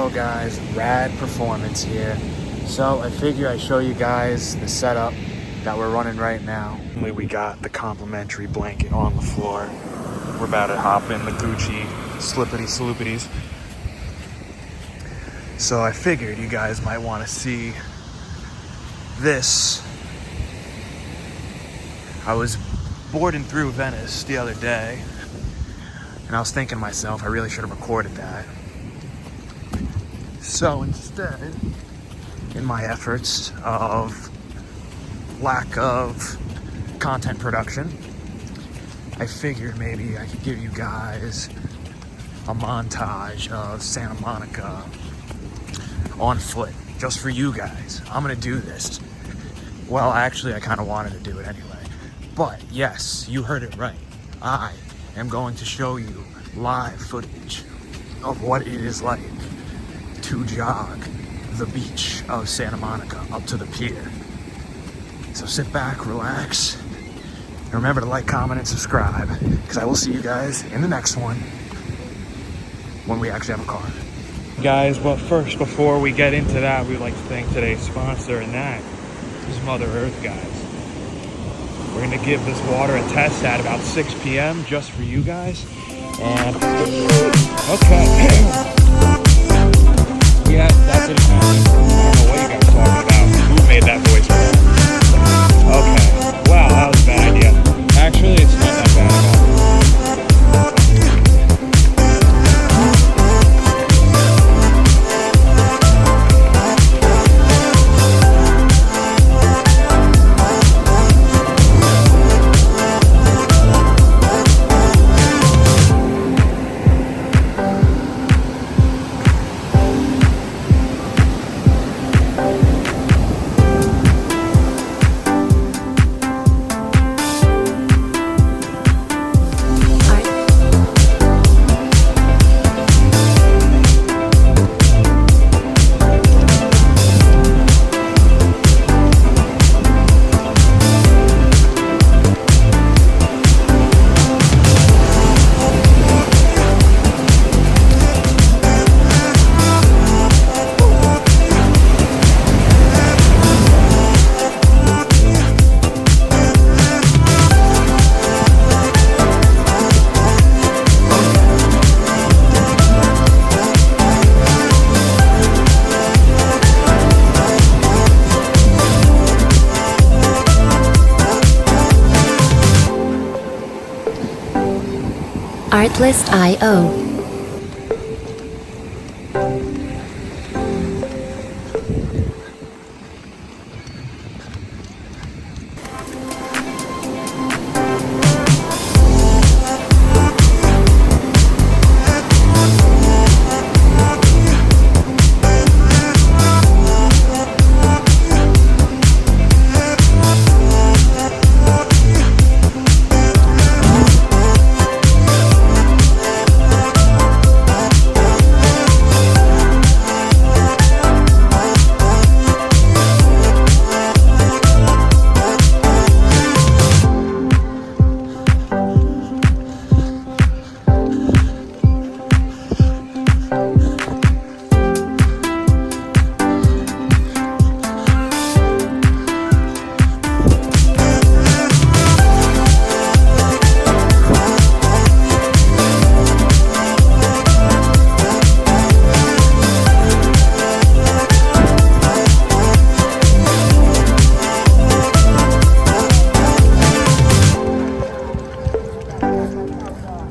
go, guys. Rad performance here. So I figure I show you guys the setup that we're running right now. We got the complimentary blanket on the floor. We're about to hop in the Gucci slippity sloopities. So I figured you guys might want to see this. I was boarding through Venice the other day, and I was thinking to myself, I really should have recorded that. So instead, in my efforts of lack of content production, I figured maybe I could give you guys a montage of Santa Monica on foot, just for you guys. I'm gonna do this. Well, actually, I kind of wanted to do it anyway. But yes, you heard it right. I am going to show you live footage of what it is like to jog the beach of Santa Monica up to the pier. So sit back, relax, and remember to like, comment, and subscribe, because I will see you guys in the next one when we actually have a car. Guys, but first, before we get into that, we'd like to thank today's sponsor, and that is Mother Earth, guys. We're gonna give this water a test at about 6 p.m. just for you guys. And okay. Yeah, that didn't happen. I don't know what you guys are talking about. Who made that voice? Okay. Wow, that was a bad idea. Actually, it's not that bad at all. Artlist.io.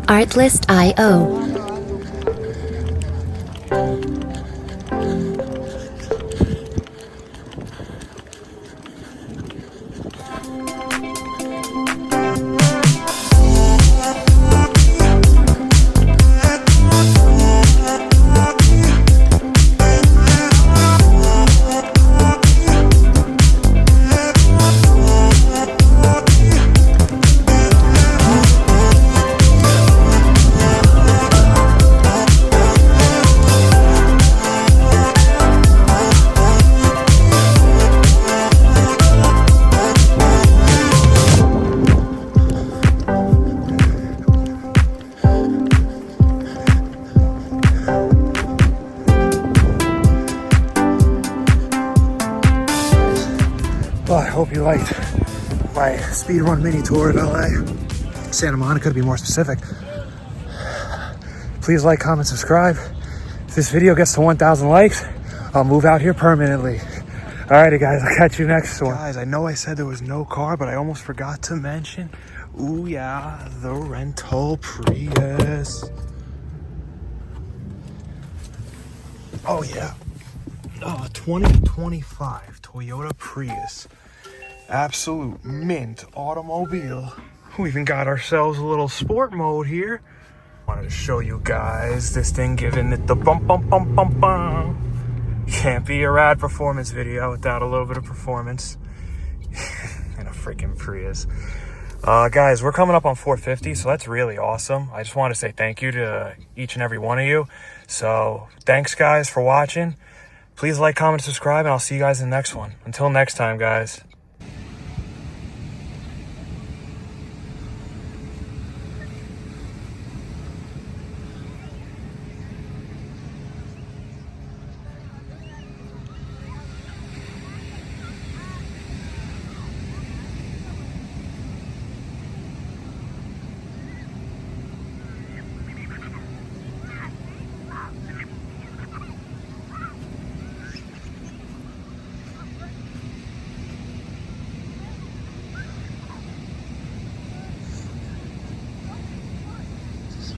Artlist.io. hope you liked my speed run mini tour of LA. Santa Monica, to be more specific. Please like, comment, subscribe. If this video gets to 1,000 likes, I'll move out here permanently. Alrighty guys, I'll catch you next one. Guys, I know I said there was no car, but I almost forgot to mention, ooh yeah, the rental Prius. Oh yeah, 2025 Toyota Prius. Absolute mint automobile. We even got ourselves a little sport mode here. Wanted to show you guys this thing giving it the bump, bump, bump, bump, bump. Can't be a rad performance video without a little bit of performance. And a freaking Prius. Guys, we're coming up on 450, so that's really awesome. I just want to say thank you to each and every one of you. So thanks guys for watching. Please like, comment, subscribe, and I'll see you guys in the next one. Until next time, guys.